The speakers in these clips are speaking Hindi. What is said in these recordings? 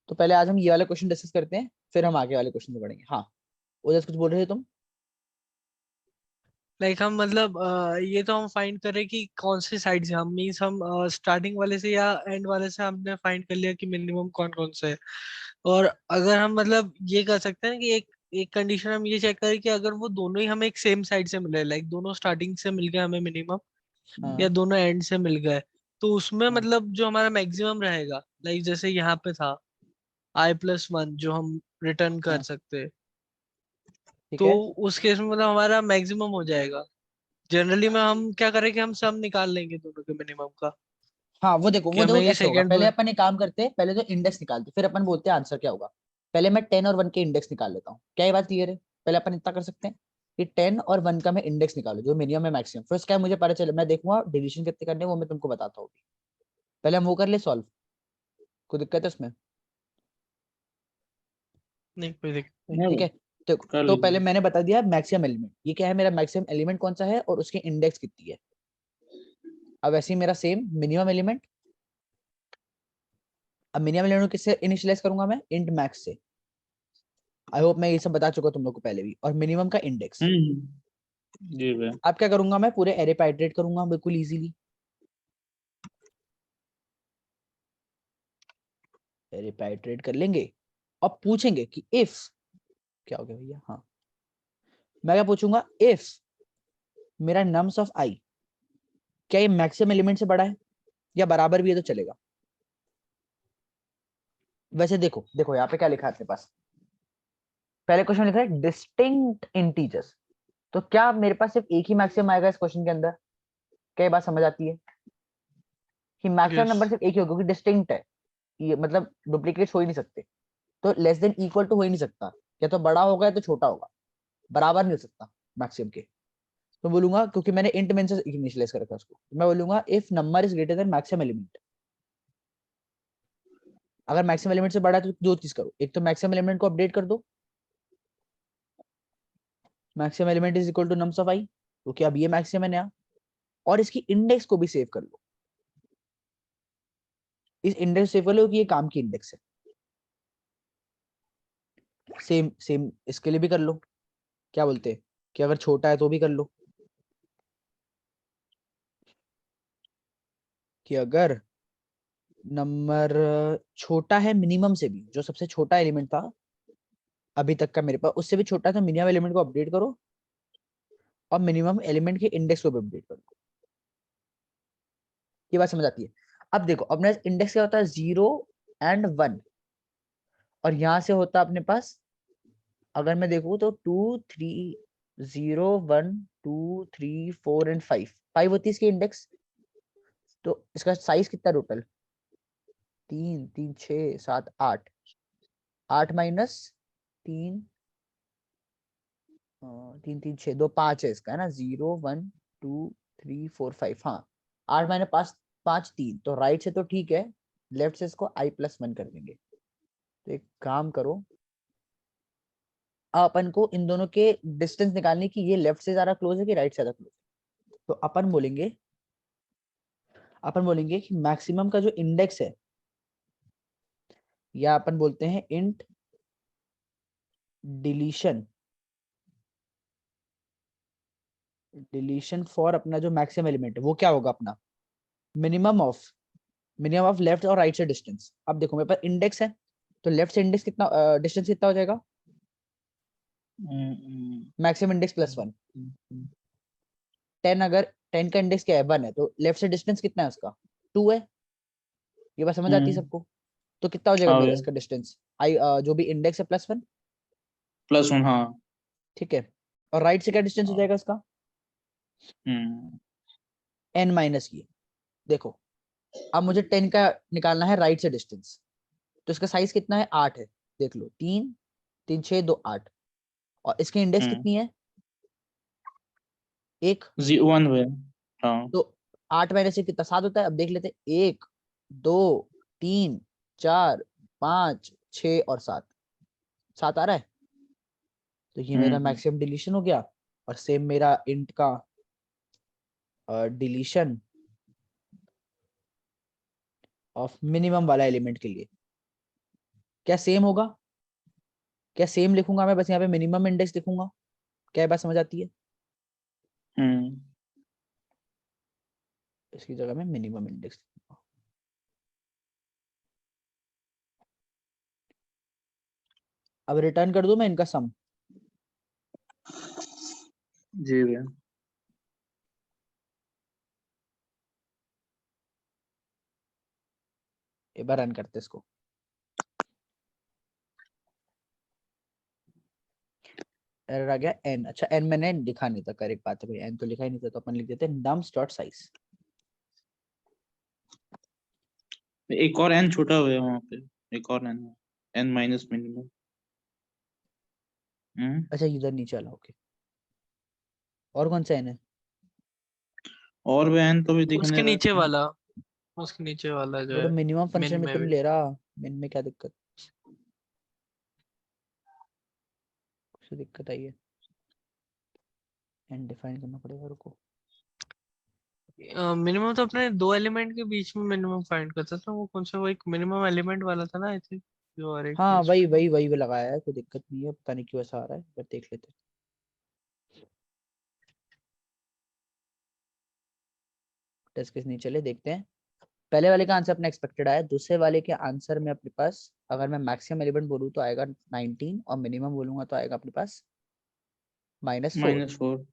तो पहले आज हम ये वाला क्वेश्चन डिस्कस करते हैं, फिर हम आगे वाले क्वेश्चन पे बढ़ेंगे। हाँ, उधर कुछ बोल रहे थे तुम? लाइक हम मतलब ये तो हम फाइंड करें कि कौन सी साइड से हम मीन्स हम स्टार्टिंग वाले से या एंड वाले से हमने फाइंड कर लिया कि मिनिमम कौन कौन सा है। और अगर हम मतलब ये कर सकते हैं कि एक एक कंडीशन हम ये चेक करें कि अगर वो दोनों ही हमें एक सेम साइड से मिले, लाइक दोनों स्टार्टिंग से मिल गए हमें मिनिमम, या हाँ दोनों एंड से मिल गए, तो उसमें हाँ मतलब जो हमारा मैक्सिमम रहेगा, लाइक जैसे यहाँ पे था i+1 जो हम रिटर्न कर हाँ, सकते हैं, ठीक तो है। उस केस में मतलब हमारा मैक्सिमम हो जाएगा। जनरली में हम क्या करें कि हम सब निकाल लेंगे दोनों के मिनिमम का, हाँ वो देखो, कि वो देखो हमें ये कैसे होगा। सेकंड पहले में। अपन एक काम करते हैं, पहले तो इंडेक्स निकालते, फिर अपन बोलते हैं आंसर क्या होगा। पहले मैं 10 और 1 के इंडेक्स निकाल लेता हूँ, क्या ये बात क्लियर है? पहले अपन इतना कर सकते हैं कि 10 और 1 का मैं इंडेक्स निकालू, जो मिनिमम है मैक्सिमम, फिर उसका मुझे पता चले, मैं देखूंगा डिलीशन कितने करने हैं, वो मैं तुमको बताता हूँ। पहले हम वो कर ले सॉल्व, कोई दिक्कत है उसमें? नहीं कोई दिक्कत नहीं। ठीक है। कर तो पहले लीजिए। मैंने बता दिया मैक्सिमम एलिमेंट, ये क्या है मेरा मैक्सिमम एलिमेंट कौन सा है और उसकी इंडेक्स कितनी है। अब ऐसे ही मेरा सेम मिनिमम एलिमेंट, अब मिनिमम एलिमेंट किससे इनिशियलाइज करूंगा मैं? इंट मैक्स से। आई होप मैं ये सब बता चुका हूं तुम लोग को पहले भी। और मिनिमम का इंडेक्स। जी भाई। अब क्या करूंगा मैं? पूरे एरे पे आइटरेट करूंगा बिल्कुल इजीली। एरे पे आइटरेट कर लेंगे और पूछेंगे कि इफ, क्या हो गया भैया? हाँ, मैं क्या पूछूंगा? इफ मेरा नम्स ऑफ आई, क्या ये मैक्सिमम एलिमेंट से बड़ा है या बराबर भी है तो चलेगा। वैसे देखो देखो यहाँ पे क्या लिखा है अपने पास। पहले क्वेश्चन लिखा है डिस्टिंक्ट इंटीजर्स। तो क्या मेरे पास सिर्फ एक ही मैक्सिमम आएगा इस क्वेश्चन के अंदर? क्या ये बात समझ आती है कि मैक्सिमम यस। नंबर सिर्फ एक ही होगा, क्योंकि डिस्टिंक्ट है, ये मतलब डुप्लीकेट हो ही नहीं सकते। तो लेस देन इक्वल टू हो ही नहीं सकता, या तो बड़ा होगा या तो छोटा होगा, बराबर नहीं हो सकता मैक्सिमम के। तो बोलूंगा, क्योंकि मैंने इंट मेन से इनिशियलाइज कर रखा है उसको, तो मैं बोलूंगा if number is greater than maximum element. अगर मैक्सिमम एलिमेंट से बड़ा है तो दो चीज करो, एक तो मैक्सिमम एलिमेंट को अपडेट कर दो, maximum element is equal to nums of I, क्योंकि अब ये मैक्सिमम है नया। और इसकी इंडेक्स को भी सेव कर लो, इस इंडेक्स सेव कर लो कि ये काम की इंडेक्स है। सेम सेम इसके लिए भी कर लो, क्या बोलते हैं कि अगर छोटा है तो भी कर लो, कि अगर नंबर छोटा है मिनिमम से भी, जो सबसे छोटा एलिमेंट था अभी तक का मेरे पास, उससे भी छोटा है, तो मिनिमम एलिमेंट को अपडेट करो और मिनिमम एलिमेंट के इंडेक्स को भी अपडेट करो। ये बात समझ आती है? अब देखो, अपने इंडेक्स क्या होता है? 0 और 1। और यहां से होता है अपने पास, अगर मैं देखूँ तो 2 3 0 1 2 3 4 एंड 5, 5 होती है इसकी इंडेक्स। तो इसका साइज कितना टोटल? 3 3 6 7 8, 8 - 3, 3 3 6 2 5 है इसका, है ना? 0 1 2 3 4 5, हाँ। 8 - 5, 5 3, तो राइट से तो ठीक है, लेफ्ट से इसको i+1 कर देंगे। तो एक काम करो, अब अपन को इन दोनों के डिस्टेंस निकालने की, ये लेफ्ट से ज्यादा क्लोज है कि राइट से ज्यादा क्लोज है। तो अपन बोलेंगे कि मैक्सिमम का जो इंडेक्स है, या अपन बोलते हैं इंट डिलीशन, डिलीशन फॉर अपना जो मैक्सिमम एलिमेंट है वो क्या होगा अपना? Minimum of minimum of left और राइट से डिस्टेंस। अब देखो मेरे पास इंडेक्स है, तो लेफ्ट से इंडेक्स कितना, डिस्टेंस कितना हो जाएगा? Maximum index +1। 10, अगर 10 का इंडेक्स क्या है? 1 है, तो लेफ्ट से डिस्टेंस कितना है उसका? 2 है। ये बात समझ आती है सबको? तो कितना हो जाएगा हाँ मेरा भैया। इसका डिस्टेंस? जो भी इंडेक्स है +1, +1 हाँ। ठीक है। और राइट से क्या डिस्टेंस हो जाएगा इसका? हम्म n - ये। देखो, अब मुझे 10 का निकालना है राइट से डिस्टेंस, तो इसका साइज कितना है? 8 है। देख लो, 3 3 6 2 8। और इसकी इंडेक्स कितनी है? 1। 1 भैया। हाँ। तो 8 - से कितना? 7 होता है। अब देख लेते, 1 2 3 4 5 6 और 7, 7 आ रहा है। तो ये मेरा हम्म मैक्सिमम डिलीशन हो गया। और सेम मेरा इंट का डिलीशन ऑफ मिनिमम वाला एलिमेंट के लिए, क्या सेम होगा? क्या सेम लिखूंगा मैं, बस यहाँ पे मिनिमम इंडेक्स लिखूंगा? क्या ये बात समझ आती है? हम्म इसकी जगह मैं मिनिमम इंडेक्स। अब रिटर्न कर दूं मैं इनका सम? जी भैया। एक बार रन करते इसको। एरर आ गया n। अच्छा n मैंने लिखा नहीं था, करेक्ट बात है भाई, n तो लिखा ही नहीं था, तो अपन लिख देते nums डॉट साइज। एक और n छोटा हुआ है वहाँ पे, एक और n, n माइनस मिनिमम। हम्म अच्छा इधर नीचे वाला, ओके। और कौन सा n है? और भी n तो भी दिखने उसके रहा नीचे है। वाला, उसके नीचे वाला जो वो तो है मिनिमम फंक्शन मिन में में तो नहीं भी। ले रहा। मिन में क्या दिक्कत? कुछ दिक्कत आई है? n डिफाइन करना पड़ेगा, रुको। मिनिमम तो अपने दो एलिमेंट के बीच में मिनिमम फाइंड करता था, वो कौन सा, वो एक मिनिमम एलिमेंट वाला था ना आई थिंक, जो और एक हाँ लिस्ट वही में। वही वही वो लगाया है, कोई दिक्कत नहीं है, पता नहीं क्यों ऐसा आ रहा है, बट देख लेते हैं। टेस्ट केस नहीं चले, देखते हैं। पहले वाले का आंसर अपना एक्सपेक्टेड आया, दूसरे वाले के आंसर में अपने पास, अगर मैं मैक्सिमम एलिमेंट बोलूँ तो आएगा 19, और मिनिमम बोलूंगा तो आएगा अपने पास -4। -4। तो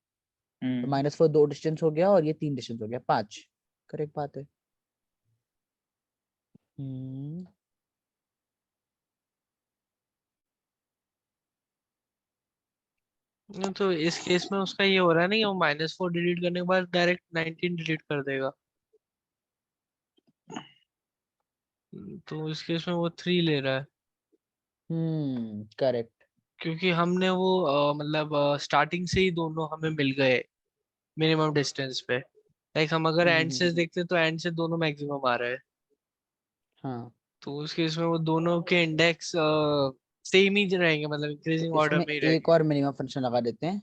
हम्म -4 दो डिस्टेंस हो गया, और ये 3 डिस्टेंस हो गया, 5। करेक्ट बात है। हम्म। तो इस केस में उसका ये हो रहा है ना कि वो -4 डिलीट करने के बाद डायरेक्ट 19 डिलीट कर देगा। तो इस केस में वो 3 ले रहा है, करेक्ट। क्योंकि हमने वो मतलब स्टार्टिंग से ही दोनों हमें मिल गए मिनिमम डिस्टेंस पे। लाइक हम अगर एंड से देखते तो एंड से दोनों मैक्सिमम आ रहे हैं। हाँ, तो उस केस में वो दोनों के इंडेक्स सेम ही रहेंगे, मतलब इंक्रीजिंग ऑर्डर इसमें में ही एक रहेंगे। और मिनिमम फंक्शन लगा देते हैं।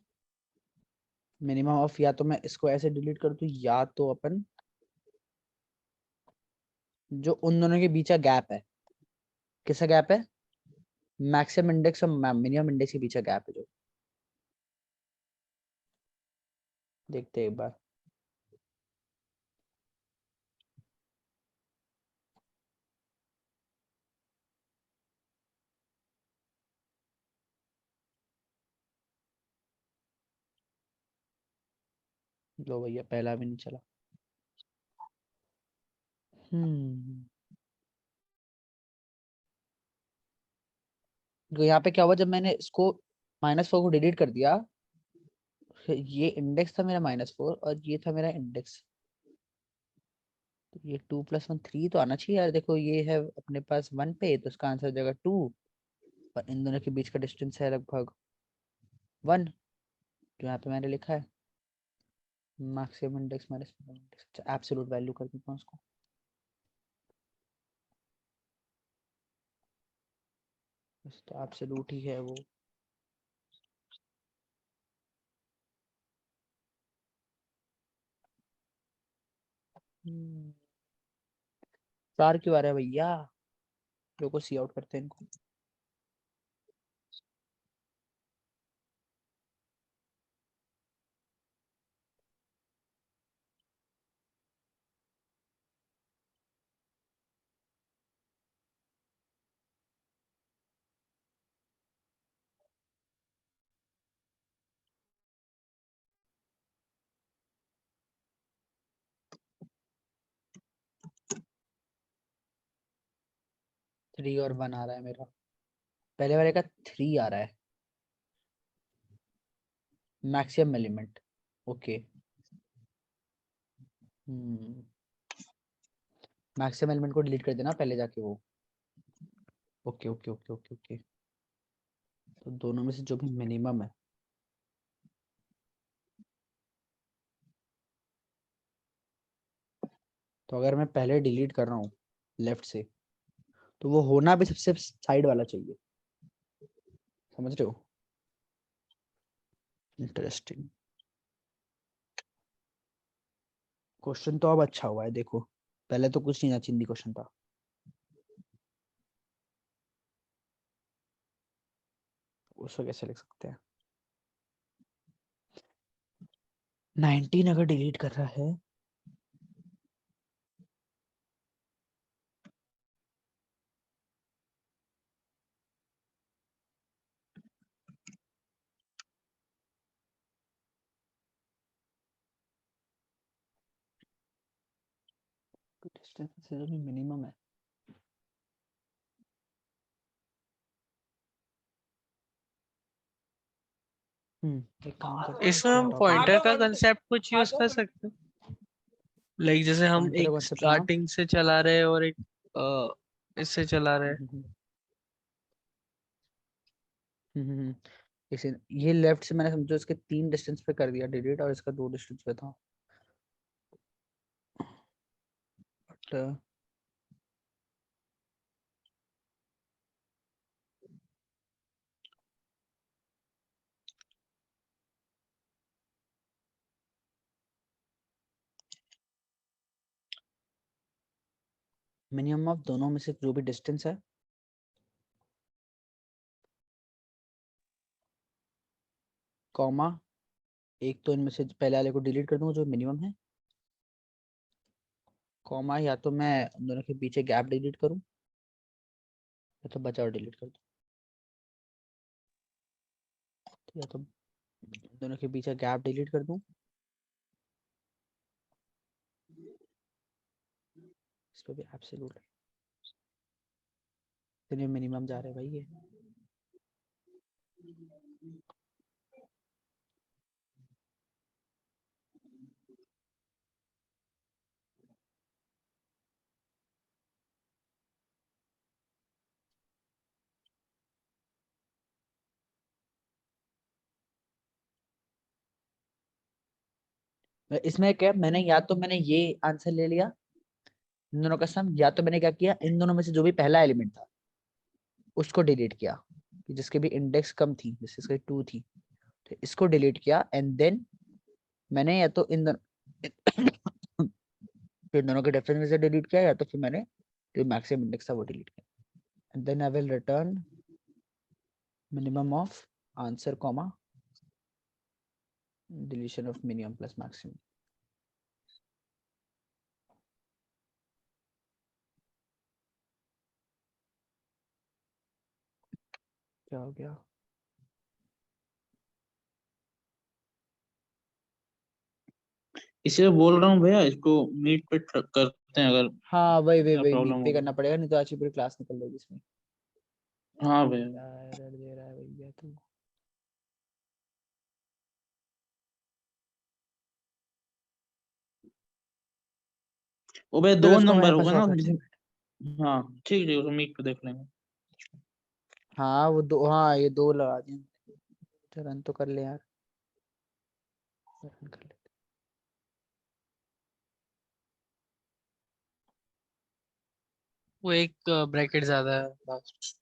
मिनिमम ऑफ, या तो मैं इसको ऐसे डिलीट कर दूं, या तो अपन जो उन दोनों के बीच का गैप है, किसका गैप है? मैक्सिमम इंडेक्स और मिनिमम इंडेक्स के बीच का गैप है जो। देखते हैं एक बार। लो भैया, पहला भी नहीं चला। हम्म। तो यहाँ पे क्या हुआ, जब मैंने इसको -4 को डिलीट कर दिया, ये इंडेक्स था मेरा -4, और ये था मेरा इंडेक्स। तो ये 2 + 1 3 तो आना चाहिए यार। देखो ये है अपने पास 1 पे, तो इसका आंसर हो जाएगा 2, और इन दोनों के बीच का डिस्टेंस है लगभग 1, जो यहाँ पे मैंने लिखा है। Maximum index minus index, absolute value कर देता हूँ उसको। बस तो एब्सोल्यूट ही है वो। हम्म, 4 क्यों आ रहा है भैया? लोगों को सी आउट करते हैं इनको। थ्री और 1 आ रहा है मेरा। पहले वाले का 3 आ रहा है। Maximum element, okay. Hmm. Maximum element को डिलीट कर देना पहले जाके वो। Okay okay okay okay okay. तो दोनों में से जो भी मिनिमम है, तो अगर मैं पहले डिलीट कर रहा हूँ लेफ्ट से, तो वो होना भी सबसे साइड वाला चाहिए। समझ रहे हो? इंटरेस्टिंग। क्वेश्चन तो अब अच्छा हुआ है, देखो। पहले तो कुछ नहीं था, चिंदी क्वेश्चन था। उसको कैसे लिख सकते हैं? 19 अगर डिलीट कर रहा है डिस्टेंस से जो मिनिमम है एक काम करते हैं, इसमें हम इसको पॉइंटर का कंसेप्ट कुछ यूज कर सकते हैं, लाइक जैसे हम पॉइंटर का एक कॉन्सेप्ट हाँ। स्टार्टिंग से चला रहे हैं और एक इससे चला रहे हैं। हम्म। इसे ये लेफ्ट से मैंने समझो इसके 3 डिस्टेंस पे कर दिया डिलीट और इसका 2 डिस्टेंस पे था, बट मिनिमम ऑफ दोनों में से जो भी डिस्टेंस है कॉमा एक तो इनमें से पहले वाले को डिलीट कर दूंगा जो मिनिमम है, कॉमा या तो मैं उन दोनों के पीछे गैप डिलीट करूं या तो बचा और डिलीट कर दूं, या तो दोनों के पीछे गैप डिलीट कर दूं, इस पे भी एब्सोल्यूट इतने मिनिमम जा रहे हैं भाई ये। इसमें क्या मैंने या तो मैंने ये आंसर ले लिया इन दोनों का सम, या तो मैंने क्या किया इन दोनों में से जो भी पहला एलिमेंट था उसको डिलीट किया कि जिसके भी इंडेक्स कम थी, जैसे इसका 2 थी तो इसको डिलीट किया एंड देन मैंने या तो इन दोनों फिर दोनों के डिफरेंस में से डिलीट किया या तो फिर मैंने जो मैक्सिमम इंडेक्स था वो डिलीट किया and then I will return minimum of answer comma deletion of minimum plus maximum. क्या हो गया? इसीलिए बोल रहा हूँ भैया, इसको मीट पे करते हैं अगर हाँ वही वही क्या वही प्रॉब्लम मीट पे होगा। करना पड़ेगा नहीं तो आज की पूरी क्लास निकल जाएगी इसमें। हाँ भैया। क्या एरर दे रहा है भैया तू? वो भैया चलो 2 इसको नंबर मेरे पास होगा ना। शॉर्ट करते हैं। हाँ ठीक है, उसको मीट पे देख लेंगे। हाँ वो दो, हाँ ये 2 लगा दिए। रन तो कर ले यार, रन कर ले। वो एक ब्रैकेट ज्यादा है बस।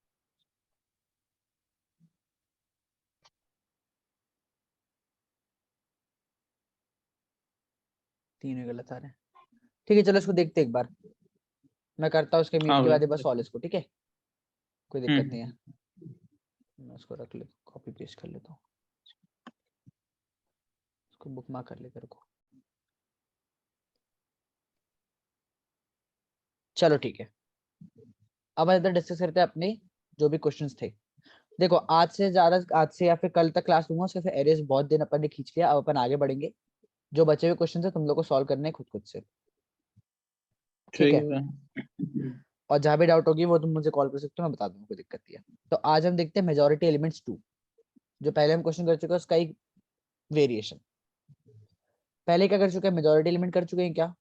3 गलत आ रहे हैं। ठीक है चलो इसको देखते एक बार, मैं करता हूँ उसके मीट हाँ के बाद एक बार भैया। सॉल्व इसको, ठीक है कोई दिक्कत नहीं है। हम्म। मैं उसको रख ले, कॉपी पेस्ट कर लेता हूँ, उसको बुक मार्क कर ले तेरे को। चलो ठीक है, अब इधर डिस्कस करते हैं अपने जो भी क्वेश्चंस थे। देखो आज से ज्यादा, आज से या फिर कल तक क्लास लूंगा, उसके फिर एरेस बहुत दिन अपन ने खींच लिया, अब अपन आगे बढ़ेंगे। जो बचे हुए क्वेश्चन है तुम लोग को सॉल्व करने हैं खुद खुद से, ठीक ठीक है है। भैया। और जहां भी डाउट होगी वो तुम मुझे कॉल कर सकते हो, मैं बता दूंगा, कोई दिक्कत नहीं है। तो आज हम देखते हैं मेजोरिटी एलिमेंट्स 2, जो पहले हम क्वेश्चन कर चुके हैं उसका एक वेरिएशन। पहले क्या कर चुके हैं, मेजोरिटी एलिमेंट कर चुके हैं क्या?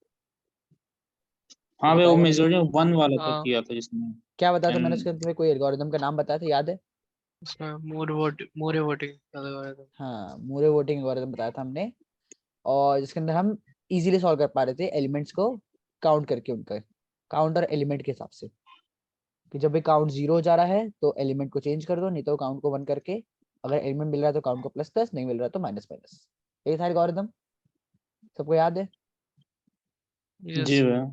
हाँ कोई भैया, वो बताएगा मेरे को? मेजोरिटी 1 वाला तो हाँ, किया था जिसमें क्या बताया था मैंने एंड। उसके अंत में, कोई एल्गोरिदम का नाम बताया था, याद है? उसमें मोरे वोटिंग लगाया था। हाँ मूरे वोटिंग एल्गोरिदम बताया था हमने, और जिसके अंदर हम इजीली सॉल्व कर पा रहे थे एलिमेंट्स को काउंट करके, उनका काउंट और एलिमेंट के हिसाब से, कि जब भी काउंट 0 हो जा रहा है तो एलिमेंट को चेंज कर दो, नहीं तो काउंट को 1 करके, अगर एलिमेंट मिल रहा है तो काउंट को प्लस प्लस, नहीं मिल रहा तो माइनस माइनस। यही था एल्गोरिदम, सबको याद है? यस। जी भैया।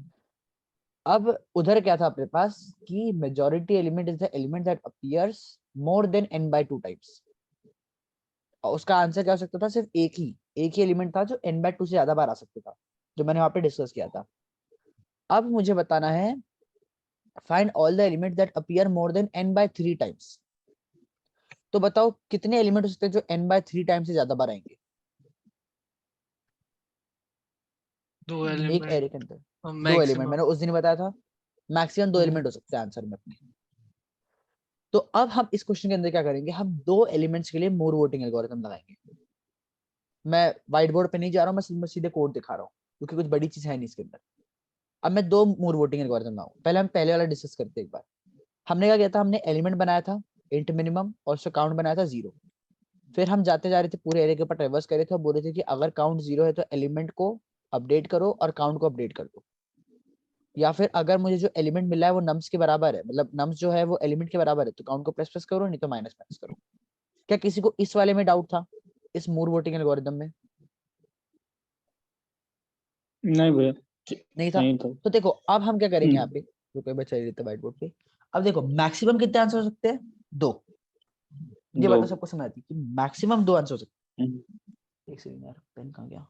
अब उधर क्या था अपने पास कि majority element is the element that appears more than n by 2 times. और उसका आंसर क्या हो सकता था, सिर्फ एक ही एलिमेंट था जो n/2 से ज्यादा बार आ सकता था, जो मैंने वहां पे डिस्कस किया था। अब मुझे बताना है find all the element that appear more than n/3 times. तो बताओ कितने एलिमेंट हो सकते हैं जो n/3 टाइम्स से ज्यादा बार आएंगे 2 एक एलिमेंट एरे के अंदर? दो एलिमेंट मैक्सिमम। मैंने उस दिन ही बताया था, मैक्सिमम 2 एलिमेंट हो सकते हैं आंसर में अपने। तो अब हम इस क्वेश्चन के अंदर क्या करेंगे, हम 2 एलिमेंट्स के लिए मूर वोटिंग एल्गोरिथम लगाएंगे। मैं व्हाइट बोर्ड पे नहीं जा रहा हूँ, मैं सीधे कोड दिखा रहा हूँ, क्योंकि कुछ बड़ी चीज है नहीं इसके अंदर। अब मैं 2 मूर वोटिंग एल्गोरिथम लाऊंगा। पहले हम पहले वाला डिस्कस करते हैं एक बार। हमने क्या किया था, हमने एलिमेंट बनाया था इंट मिनिमम और उसका काउंट बनाया था 0। फिर हम जाते जा रहे थे पूरे एरे के ऊपर ट्रेवर्स कर रहे थे और बोल रहे थे कि अगर काउंट 0 है तो एलिमेंट को अपडेट करो और काउंट को अपडेट कर दो, या फिर अगर मुझे जो एलिमेंट मिला है वो नम्स के बराबर है, मतलब नम्स जो है वो एलिमेंट के बराबर है, तो काउंट को प्लस प्लस करो, नहीं तो माइनस माइनस करो। क्या किसी को इस वाले में डाउट था, इस मूर वोटिंग एल्गोरिथम में? नहीं भैया, नहीं था। नहीं था। तो देखो अब हम क्या करेंगे यहाँ हम्म, पे, जो कोई बच्चा लेते व्हाइट बोर्ड पे। अब देखो मैक्सिमम कितने आंसर हो सकते हैं, 2। ये बात 2। तो सबको समझ आती है कि मैक्सिमम 2 आंसर हो सकते हम्म, हैं। एक सेकंड यार, पेन कहाँ गया।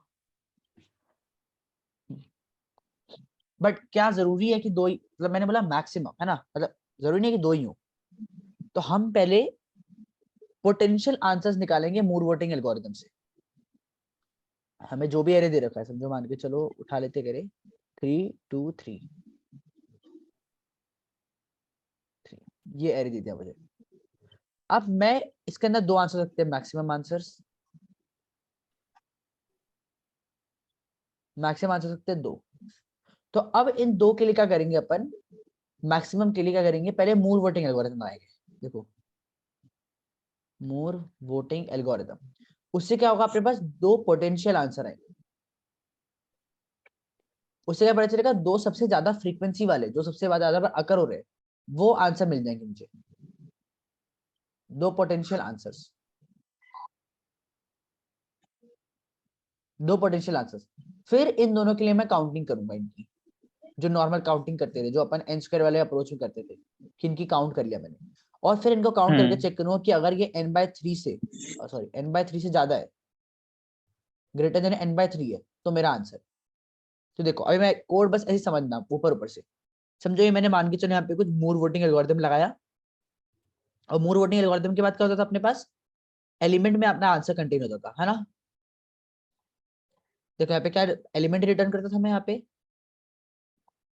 बट क्या जरूरी है कि 2 ही, मतलब मैंने बोला मैक्सिमम है ना, मतलब जरूरी नहीं है कि 2 ही हो। तो हम पहले पोटेंशियल आंसर्स निकालेंगे मूर वोटिंग एल्गोरिथम से। हमें जो भी एरे दे रखा है समझो, मान के चलो उठा लेते करे 3 2 3, ये एरे दे दिया मुझे। अब मैं इसके अंदर 2 आंसर सकते हैं, मैक्सिमम आंसर्स, मैक्सिमम आंसर सकते हैं 2। तो अब इन 2 के लिए क्या करेंगे अपन, मैक्सिमम के लिए क्या करेंगे, पहले मूर वोटिंग एल्गोरिथम लगाएंगे। देखो मूर वोटिंग एल्गोरिथम, उससे क्या होगा, अपने पास 2 पोटेंशियल आंसर आएंगे। उससे क्या पता चलेगा, 2 सबसे ज्यादा फ्रीक्वेंसी वाले, जो सबसे ज्यादा अकर हो रहे हैं, वो आंसर मिल जाएंगे मुझे, 2 पोटेंशियल आंसर्स, 2 पोटेंशियल आंसर्स। फिर इन दोनों के लिए मैं काउंटिंग करूंगा इनकी, जो नॉर्मल काउंटिंग करते थे, जो अपन n स्क्वायर वाले अप्रोच में करते थे, कि इनकी काउंट कर लिया मैंने। और फिर इनको काउंट करके चेक करूंगा कि अगर ये n/3 से, सॉरी n/3 से ज्यादा है, ग्रेटर देन n/3 है, तो मेरा आंसर। तो देखो अभी मैं कोड बस ऐसे समझना ऊपर ऊपर से समझो। ये मैंने मान के चलो यहाँ पे कुछ मूर वोटिंग एल्गोरिथम लगाया, और मूर वोटिंग एल्गोरिथम के बाद क्या होता था, अपने पास एलिमेंट में अपना आंसर कंटेन होता था, है ना। देखो यहाँ पे क्या एलिमेंट रिटर्न करता था मैं यहाँ पे।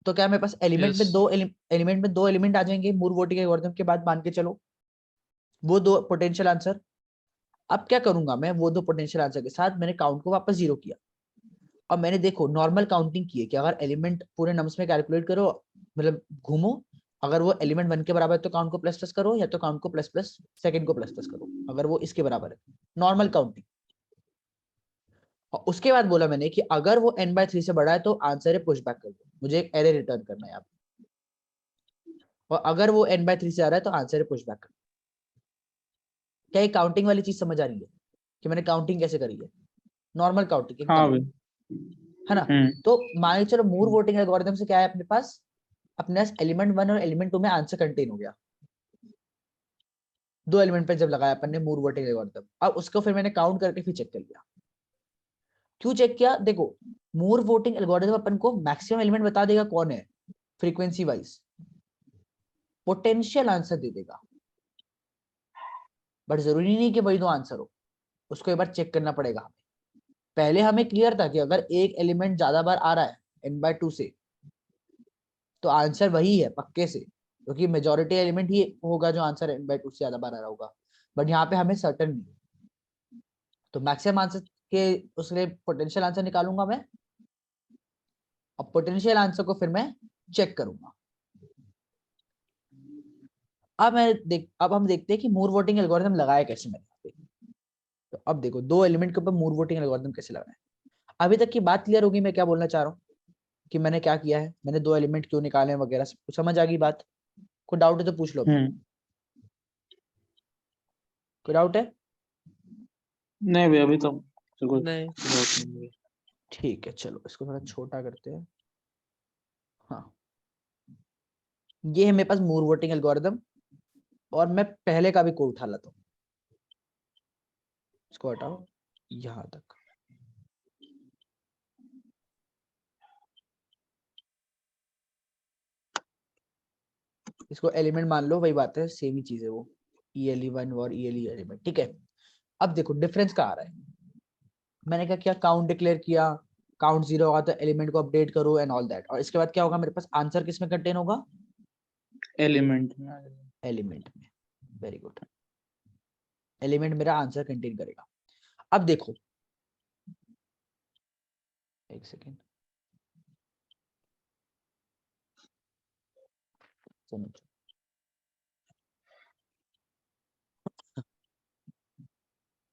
तो क्या मेरे पास एलिमेंट यस। में दो एलिमेंट आ जाएंगे मूर वोटिंग एल्गोरिथम के बाद, मान के चलो वो 2 पोटेंशियल आंसर। अब क्या करूंगा मैं, वो 2 पोटेंशियल आंसर के साथ मैंने काउंट को वापस 0 किया। अब मैंने देखो नॉर्मल काउंटिंग की है कि अगर एलिमेंट पूरे नंबर्स में कैलकुलेट करो, मतलब घूमो, अगर वो एलिमेंट 1 के बराबर है तो काउंट को प्लस प्लस करो, या तो काउंट को प्लस प्लस सेकंड को प्लस प्लस करो अगर वो इसके बराबर है, नॉर्मल काउंटिंग। और उसके बाद बोला मैंने कि अगर वो n/3 से बड़ा है तो आंसर है पुश बैक कर दो, मुझे एक एरे रिटर्न करना है यहाँ पे। और अगर वो n/3 से आ रहा है तो आंसर है पुश बैक कर। क्या ये काउंटिंग वाली चीज समझ आ रही है कि मैंने काउंटिंग कैसे करी है, नॉर्मल काउंटिंग हाँ एकदम, भाई। है ना। तो मान के चलो मूर वोटिंग एल्गोरिथम से क्या है, अपने पास एलिमेंट 1 और एलिमेंट 2 में आंसर कंटेन हो गया। 2 एलिमेंट पे जब लगाया अपन ने मूर वोटिंग एल्गोरिथम, अब उसको फिर मैंने काउंट करके फिर चेक कर लिया। क्यों चेक किया, देखो मूर वोटिंग एल्गोरिथम अपन को मैक्सिमम एलिमेंट बता देगा कौन है फ्रीक्वेंसी वाइज, पोटेंशियल आंसर दे देगा, बट जरूरी नहीं कि वही 2 आंसर हो, उसको एक बार चेक करना पड़ेगा हमें। पहले हमें क्लियर था कि अगर एक एलिमेंट ज्यादा बार आ रहा है n/2 से, तो आंसर वही है पक्के से, क्योंकि मेजोरिटी एलिमेंट ही होगा जो आंसर n/2 से ज्यादा बार आ रहा होगा। बट यहाँ पे हमें सर्टन नहीं, तो मैक्सिमम आंसर के उसके पोटेंशियल आंसर निकालूंगा मैं, और पोटेंशियल आंसर को फिर मैं चेक करूंगा। अब हम देखते हैं कि मूर वोटिंग एल्गोरिथम लगाया कैसे मैंने यहाँ पे। तो अब देखो 2 एलिमेंट के ऊपर मूर वोटिंग एल्गोरिथम कैसे लगाया। अभी तक की बात क्लियर होगी मैं क्या बोलना चाह रहा हूँ, कि मैंने क्या किया है, मैंने 2 एलिमेंट क्यों निकाले हैं वगैरह, सब कुछ समझ आ गई बात। कोई डाउट है तो पूछ लो अभी, हम्म। कोई डाउट है? नहीं भैया, अभी तो कोई नहीं। doubt नहीं है। ठीक है चलो इसको थोड़ा छोटा करते हैं। हाँ ये है मेरे पास मूर वोटिंग एल्गोरिथम, और मैं पहले का भी कोड उठा लेता हूँ। इसको हटाओ यहाँ तक। इसको एलिमेंट मान लो, वही बात है, सेम ही चीज है वो, ELE1 और ELE एलिमेंट। ठीक है, अब देखो डिफरेंस कहाँ आ रहा है। मैंने क्या किया, काउंट डिक्लेयर किया, काउंट 0 होगा तो एलिमेंट को अपडेट करो एंड ऑल दैट, और इसके बाद क्या होगा, मेरे पास आंसर किस में कंटेन होगा, एलिमेंट एलिमेंट में। वेरी गुड, एलिमेंट मेरा आंसर कंटेन करेगा। अब देखो एक सेकेंड,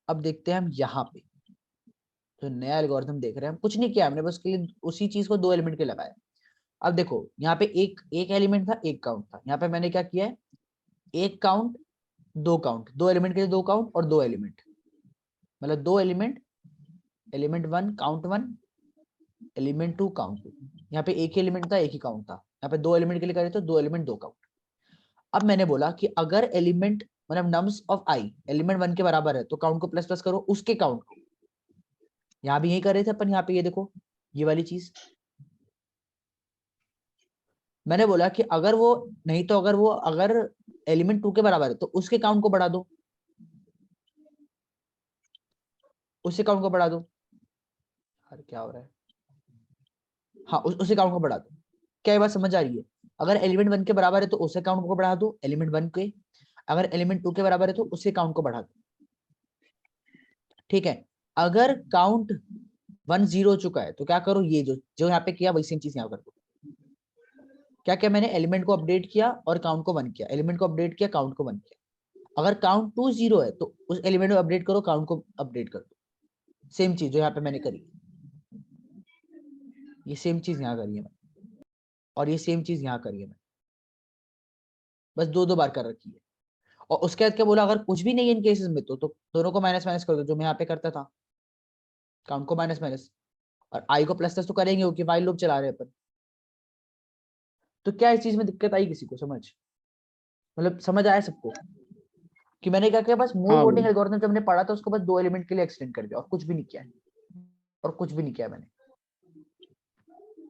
अब देखते हैं हम यहाँ पे जो नया एल्गोरिथम देख रहे हैं, हम कुछ नहीं किया हमने, बस के लिए उसी चीज को 2 एलिमेंट के लगाया। अब देखो यहाँ पे एक एलिमेंट था, एक काउंट था, यहाँ पे मैंने क्या किया है, एक काउंट 2 काउंट, 2 एलिमेंट के लिए 2 काउंट और 2 एलिमेंट, मतलब 2 element, element 1 count 1, element 2 count 2। यहाँ पे एक ही एलिमेंट था, एक ही काउंट था, यहाँ पे 2 एलिमेंट के लिए करे तो 2 एलिमेंट 2 काउंट। अब मैंने बोला कि अगर एलिमेंट मतलब नम्स ऑफ आई एलिमेंट 1 के बराबर है तो काउंट को प्लस प्लस करो उसके काउंट को। यहाँ भी यही कर रहे थे अपन, यहाँ पे ये देखो ये वाली चीज। मैंने बोला कि अगर वो नहीं तो अगर एलिमेंट 2 के बराबर है तो उसके काउंट को बढ़ा दो, उसके काउंट को बढ़ा दो। यार क्या हो रहा है, हाँ उसी काउंट को बढ़ा दो। क्या ये बात समझ आ रही है, अगर एलिमेंट 1 के बराबर है तो उसके काउंट को बढ़ा दो एलिमेंट 1 के, अगर एलिमेंट 2 के बराबर है तो उसके काउंट को बढ़ा दो। ठीक है, अगर काउंट 1 0 हो चुका है तो क्या करो, ये जो यहाँ पे किया वही सेम चीज यहाँ कर दो। क्या क्या मैंने एलिमेंट को अपडेट किया और काउंट को 1 किया, एलिमेंट को अपडेट किया काउंट को 1 किया। अगर काउंट 2 0 है तो उस एलिमेंट को अपडेट करो, काउंट को अपडेट कर दो। सेम चीज जो यहाँ पे मैंने करी, ये सेम चीज यहाँ करी है मैंने, और ये सेम चीज यहाँ करी है मैंने, बस 2 बार कर रखी है। और उसके बाद क्या बोला, अगर कुछ भी नहीं है इन केसेस में तो दोनों को माइनस माइनस कर दो, जो मैं यहाँ पे करता था, काउंट को माइनस माइनस और आई को प्लस प्लस तो करेंगे क्योंकि वाइल लूप चला रहे हैं अपन। तो क्या इस चीज में दिक्कत आई किसी को, समझ मतलब समझ आया सबको कि मैंने क्या किया, बस मूर हाँ वोटिंग एल्गोरिथम जब हमने पढ़ा था उसको बस 2 एलिमेंट के लिए एक्सटेंड कर दिया और कुछ भी नहीं किया है, और कुछ भी नहीं किया मैंने।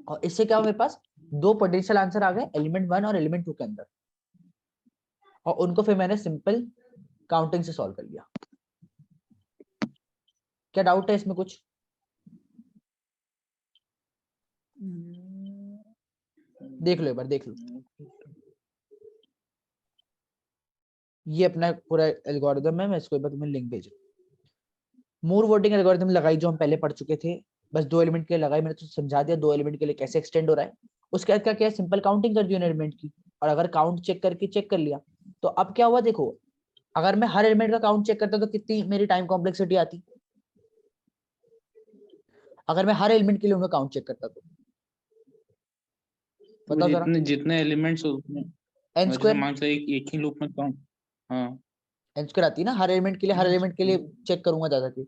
और इससे क्या हुआ, मेरे पास 2 पोटेंशियल आंसर आ गए एलिमेंट 1 और एलिमेंट 2 के अंदर, और उनको फिर मैंने सिंपल काउंटिंग से सॉल्व कर लिया। क्या डाउट है इसमें कुछ? देख लो एक बार, देख लो ये अपना पूरा एल्गोरिथम है, मैं इसको एक बार तुम्हें लिंक भेज रहा हूं। मूर वोटिंग एल्गोरिथम लगाई जो हम पहले पढ़ चुके थे, बस 2 एलिमेंट के लिए लगाई, मैंने तो समझा दिया 2 एलिमेंट के लिए कैसे एक्सटेंड हो रहा है। उसके बाद क्या किया, सिंपल काउंटिंग कर दी एलिमेंट की, और अगर काउंट चेक करके चेक कर लिया तो अब क्या हुआ देखो, अगर मैं हर एलिमेंट का काउंट चेक करता तो कितनी मेरी टाइम कॉम्प्लेक्सिटी आती, अगर मैं हर एलिमेंट के लिए उनका काउंट चेक करता तो बताओ जरा। जितने जितने एलिमेंट्स उसमें, एन जैसे स्क्वायर, मान लो एक ही लूप में काउंट। हाँ एन स्क्वायर आती है ना, हर एलिमेंट के लिए चेक करूंगा ज्यादा की।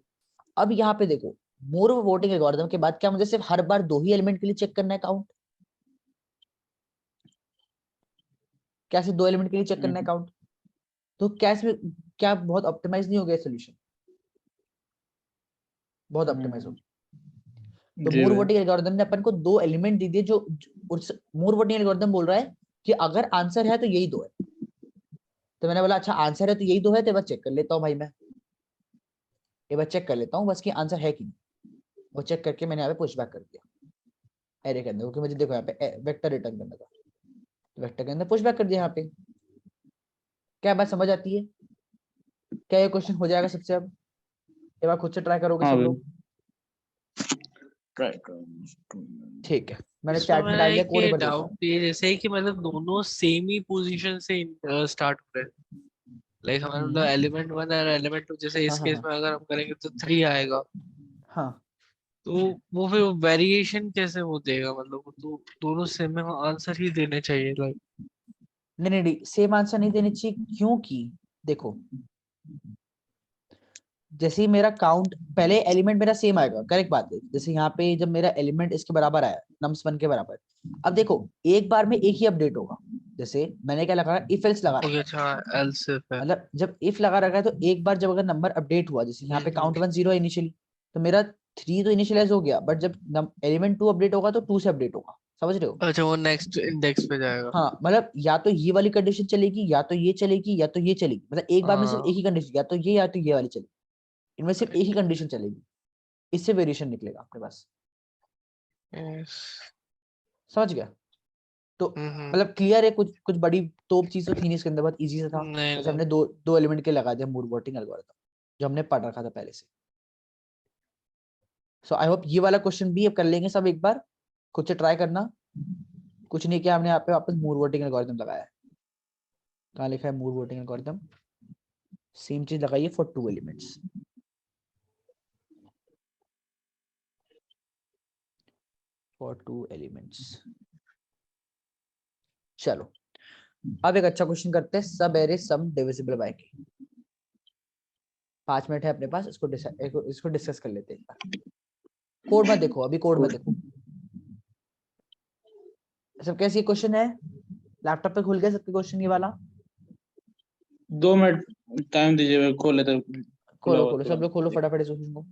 अब यहाँ पे देखो, मोर वोटिंग एल्गोरिथम के बाद क्या मुझे सिर्फ हर बार 2 ही एलिमेंट के लिए चेक करना है काउंट? क्या सिर्फ 2 एलिमेंट के लिए चेक करना है काउंट? तो क्या इसमें क्या बहुत ऑप्टिमाइज नहीं हो गया सोल्यूशन? बहुत ऑप्टिमाइज हो गया। तो जी मूर भाई। वोटिंग एल्गोरिथम ने अपन को 2 एलिमेंट दे दिए, जो मूर वोटिंग एल्गोरिथम बोल रहा है कि अगर आंसर है तो यही 2 है। तो मैंने बोला अच्छा आंसर है तो यही 2 है, तो एक बार चेक कर लेता हूँ भाई, मैं एक बार चेक कर लेता हूँ बस कि आंसर है कि नहीं। वो चेक करके मैंने यहाँ पे पुश बैक कर दिया एरे के अंदर, क्योंकि मुझे देखो यहाँ पे वेक्टर रिटर्न करना था, तो वेक्टर के अंदर पुश बैक कर दिया यहाँ पे। क्या बात समझ आती है? क्या ये क्वेश्चन हो जाएगा सबसे? अब एक बार खुद से ट्राई करोगे हाँ सब भाई, लोग? ट्राई ठीक है, मैंने इसमें चैट में मेरा डाल दिया, एक कोड एक ये बार देता डाउट हूँ। है, जैसे कि मतलब दोनों सेम ही पोजीशन से स्टार्ट हो रहे हैं, लाइक हमारा मतलब एलिमेंट 1 और एलिमेंट 2, जैसे हाँ इस हाँ केस हाँ में अगर हम करेंगे तो 3 आएगा, हाँ, तो वो फिर वेरिएशन कैसे वो देगा, मतलब वो तो दोनों सेम आंसर ही देने चाहिए लाइक। नहीं नहीं सेम आंसर नहीं देनी चाहिए, क्योंकि देखो जैसे ही मेरा काउंट, पहले एलिमेंट मेरा सेम आएगा, करेक्ट बात है, जैसे यहाँ पे जब मेरा एलिमेंट इसके बराबर आया नम्स 1 के बराबर, अब देखो एक बार में एक ही अपडेट होगा, जैसे मैंने क्या लगा, इफ एल्स लगा रखा ओके है, अच्छा एल्स इफ है। मतलब जब इफ लगा रखा है तो एक बार जब अगर नंबर अपडेट हुआ, जैसे यहाँ पे काउंट 1 0 है इनिशियली, तो मेरा 3 तो इनिशियलाइज हो गया, बट जब एलिमेंट 2 अपडेट होगा तो 2 से अपडेट होगा, समझ रहे हो? अच्छा वो नेक्स्ट इंडेक्स पे जाएगा। हाँ, मतलब या तो ये वाली कंडीशन चलेगी, या तो ये चलेगी, या तो ये चलेगी, मतलब एक बार में सिर्फ हाँ एक ही कंडीशन, या तो ये वाली चलेगी, इनमें सिर्फ एक ही कंडीशन चलेगी, इससे वेरिएशन निकलेगा आपके पास, यस। समझ गया? तो हम्म। मतलब क्लियर है, कुछ कुछ बड़ी तोप चीज तो थी नहीं इसके अंदर, बहुत इजी सा था, नहीं जैसे नहीं। हमने दो दो एलिमेंट के लगा दिया मूर वोटिंग एल्गोरिथम, जो हमने पढ़ रखा था पहले से। सो आई होप ये वाला क्वेश्चन भी अब कर लेंगे सब एक बार, खुद से ट्राई करना, कुछ नहीं किया हमने यहाँ पे वापस मूर वोटिंग एल्गोरिथम लगाया है, कहाँ लिखा है मूर वोटिंग एल्गोरिथम, सेम चीज लगाइए फॉर 2 एलिमेंट्स, फॉर 2 एलिमेंट्स। चलो अब एक अच्छा क्वेश्चन करते हैं, सब एरे सम डिविजिबल बाय के। 5 मिनट है अपने पास, इसको डिस्कस कर लेते हैं एक बार। कोड मत देखो, अभी कोड मत देखो, सब कैसे क्वेश्चन है, लैपटॉप पे खुल गया सबके क्वेश्चन ये वाला? 2 मिनट टाइम दीजिए, मैं खोल लेता हूँ। खुला खोलो हुआ खोलो, सब लोग खोलो फटाफट इस क्वेश्चन को।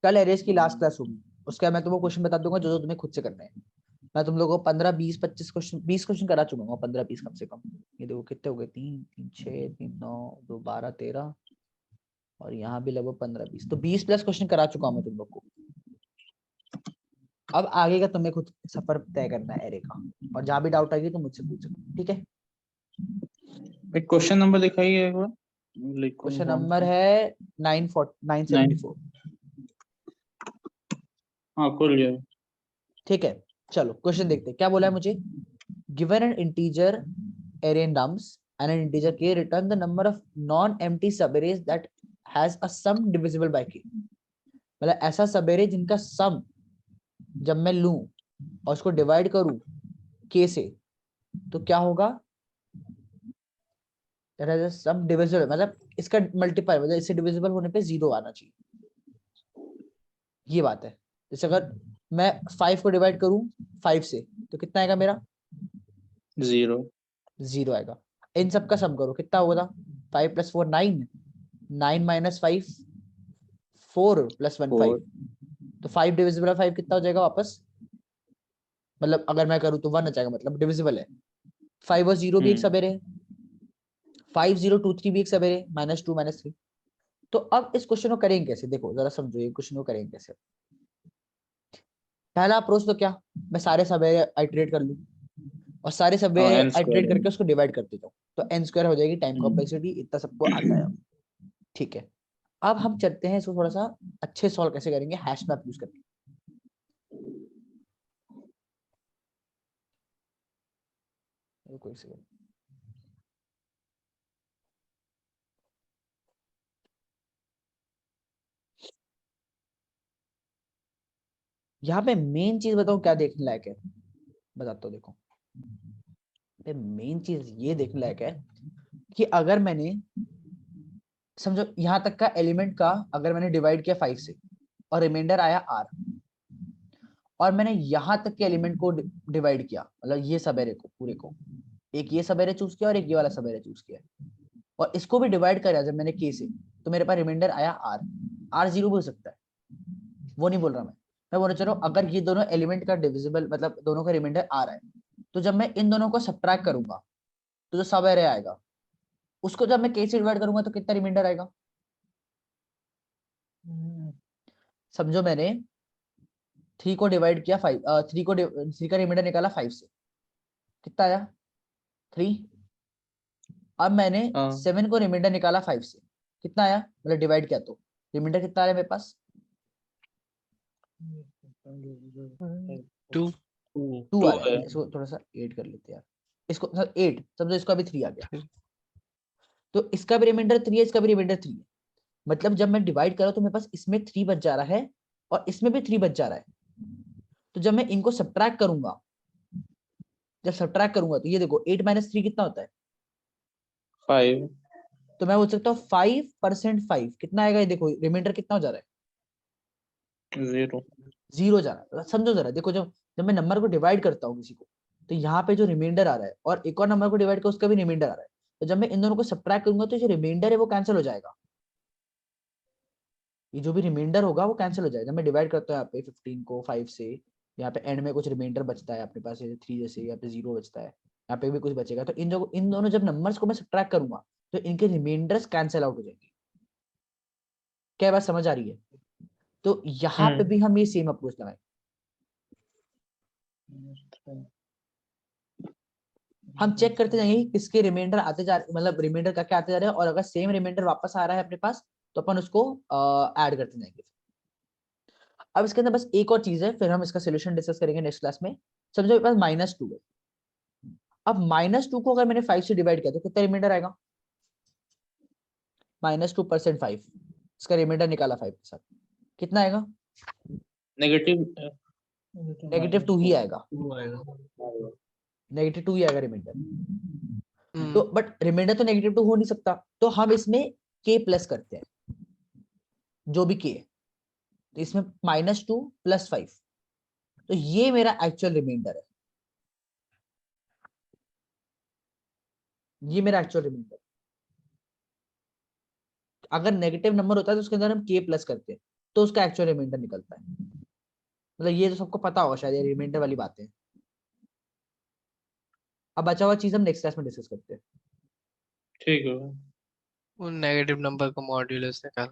कल एरेज की लास्ट क्लास होगी, उसके बाद मैं तुमको क्वेश्चन बता दूंगा जो जो तुम्हें खुद से करने हैं। मैं तुम लोगों को 15 20 25 क्वेश्चन 20 क्वेश्चन करा चुका हूँ, 15 20 कम से कम। ये देखो कितने हो गए, 3 3 6 3 9 2 12 13, और यहाँ भी लगभग 15 20, तो 20 प्लस क्वेश्चन करा चुका हूँ मैं तुम लोग को। अब आगे का तुम्हें खुद सफर तय करना है एरे का, और जहां भी डाउट आएगी तो मुझसे पूछ सकते, ठीक है? एक क्वेश्चन नंबर दिखाइए एक बार, लिखो क्वेश्चन कौन नंबर सा। है 974। हाँ खुल गया। ठीक है, चलो क्वेश्चन देखते हैं क्या बोला है मुझे। Given an integer array nums and an integer k, return the number of non-empty subarrays that has a sum divisible by k। मतलब ऐसा सबेरे जिनका सम जब मैं लूं और उसको डिवाइड करूं k से, तो क्या होगा, सम डिविजिबल, मतलब इसका मल्टीपल, मतलब इससे डिविजिबल होने पे 0 आना चाहिए, ये बात है। जैसे अगर मैं 5 को डिवाइड करूं 5 से, तो कितना आएगा मेरा? 0। 0 आएगा। इन सब का सम करो, कितना होगा? 5 + 4 9, 9 - 5 4 + 1 5, 4। तो 5 डिविजिबल है 5, कितना हो जाएगा वापस, मतलब अगर मैं करूँ तो 1 आ जाएगा, मतलब डिविजिबल है। 5 और 0 भी एक सबेरे है, 5 0 2 3 भी एक सबेरे, -2 -3। तो अब इस क्वेश्चन को करेंगे कैसे, देखो जरा समझो, ये क्वेश्चन को करेंगे कैसे। पहला अप्रोच तो क्या, मैं सारे सबेरे आइटरेट कर लूं, और सारे हाँ सबेरे एन आइटरेट स्क्वायर। करके उसको डिवाइड करते जाऊं, तो n² हो जाएगी टाइम कॉम्प्लेक्सिटी, इतना सबको आता है अब। ठीक है, अब हम चलते हैं इसको थोड़ा सा अच्छे सॉल्व कैसे करेंगे, हैश मैप यूज करके। रुको एक सेकंड, यहाँ पे मेन चीज बताओ क्या देखने लायक है, बताता हूँ देखो। पे मेन चीज ये देखने लायक है कि अगर मैंने, समझो यहाँ तक का एलिमेंट का अगर मैंने डिवाइड किया 5 से, और रिमाइंडर आया r, और मैंने यहाँ तक के एलिमेंट को डिवाइड किया, मतलब ये सब एरे को पूरे को, एक ये सब एरे चूज किया और एक ये वाला सब एरे चूज किया, और इसको भी डिवाइड करा जब मैंने k से, तो मेरे पास रिमाइंडर आया r 0 भी हो सकता है, वो नहीं बोल रहा मैं बोल रहा चलो अगर ये दोनों एलिमेंट का डिविजिबल, मतलब दोनों का रिमाइंडर आ रहा है, तो जब मैं इन दोनों को सब्ट्रैक्ट करूंगा तो जो सब एरे आएगा उसको जब मैं k से डिवाइड करूंगा तो कितना रिमाइंडर आएगा। समझो मैंने 3 को डिवाइड किया 5, 3 का रिमाइंडर निकाला 5 से, कितना आया 3। अब मैंने हाँ 7 को रिमाइंडर निकाला 5 से, कितना आया, मतलब डिवाइड किया तो रिमाइंडर कितना आया मेरे पास, 2। 2 2 आ रहा है। है। इसको थोड़ा सा 8 कर लेते हैं यार, इसको 8 समझो, इसका भी 3 आ गया, तो इसका भी रिमाइंडर 3 है, इसका भी रिमाइंडर 3 है, मतलब जब मैं डिवाइड कर रहा हूं तो मेरे पास इसमें 3 बच जा रहा है और इसमें भी 3 बच जा रहा है, तो जब मैं इनको सब्ट्रैक्ट करूंगा, जब सब्ट्रैक्ट करूंगा तो ये देखो 8 - 3 कितना होता है, 5। तो मैं बोल सकता हूँ 5% 5 कितना आएगा, ये देखो रिमाइंडर कितना हो जा रहा है, 0 0 जा रहा है। समझो जरा, देखो जब जब मैं नंबर को डिवाइड करता हूँ किसी को, तो यहाँ पे जो रिमाइंडर आ रहा है और एक और नंबर को डिवाइड कर उसका भी रिमाइंडर आ रहा है, तो जब मैं इन दोनों को सब्ट्रैक्ट करूंगा तो जो रिमाइंडर है वो कैंसिल हो जाएगा। ये जो भी रिमाइंडर होगा वो कैंसिल हो जाएगा। जब मैं डिवाइड करता हूँ यहाँ पे 15 को 5 से, यहाँ पे एंड में कुछ रिमाइंडर बचता है अपने पास 3 जैसे, यहाँ पे 0 बचता है, यहाँ पे भी कुछ बचेगा, तो इन दोनों जब नंबर्स को मैं सब्ट्रैक्ट करूंगा तो इनके रिमाइंडर्स कैंसिल आउट हो जाएंगे। क्या बात समझ आ रही है? तो यहाँ पे भी हम ये सेम अप्रोच लगाएं। हम चेक करते जाएंगे कि किसके रिमाइंडर आते जा रहे, मतलब रिमाइंडर का क्या आते जा रहे हैं, और अगर सेम रिमाइंडर वापस आ रहा है अपने पास तो अपन उसको ऐड करते जाएंगे। अब इसके अंदर बस एक और चीज है, फिर हम इसका सोल्यूशन डिस्कस करेंगे नेक्स्ट क्लास में। समझो मेरे पास -2 है। अब -2 को अगर मैंने 5 से डिवाइड किया तो कितना रिमाइंडर आएगा? -2% 5, इसका रिमाइंडर निकाला 5 के साथ, कितना आएगा? नेगेटिव -2 ही आएगा, 2 आएगा। -2 ही आएगा रिमाइंडर। तो हम्म, बट रिमाइंडर तो -2 हो नहीं सकता, तो हम इसमें k प्लस करते हैं, जो भी k है, तो इसमें -2 + 5, तो ये मेरा एक्चुअल रिमाइंडर है, ये मेरा एक्चुअल रिमाइंडर। अगर नेगेटिव नंबर होता है तो उसके अंदर हम k प्लस करते हैं तो उसका एक्चुअल रिमाइंडर निकलता है। मतलब ये तो सबको पता होगा शायद, ये रिमाइंडर वाली बातें। अब बचा हुआ चीज हम नेक्स्ट क्लास में डिस्कस करते हैं। ठीक है। वो नेगेटिव नंबर का मॉड्यूलस निकाल।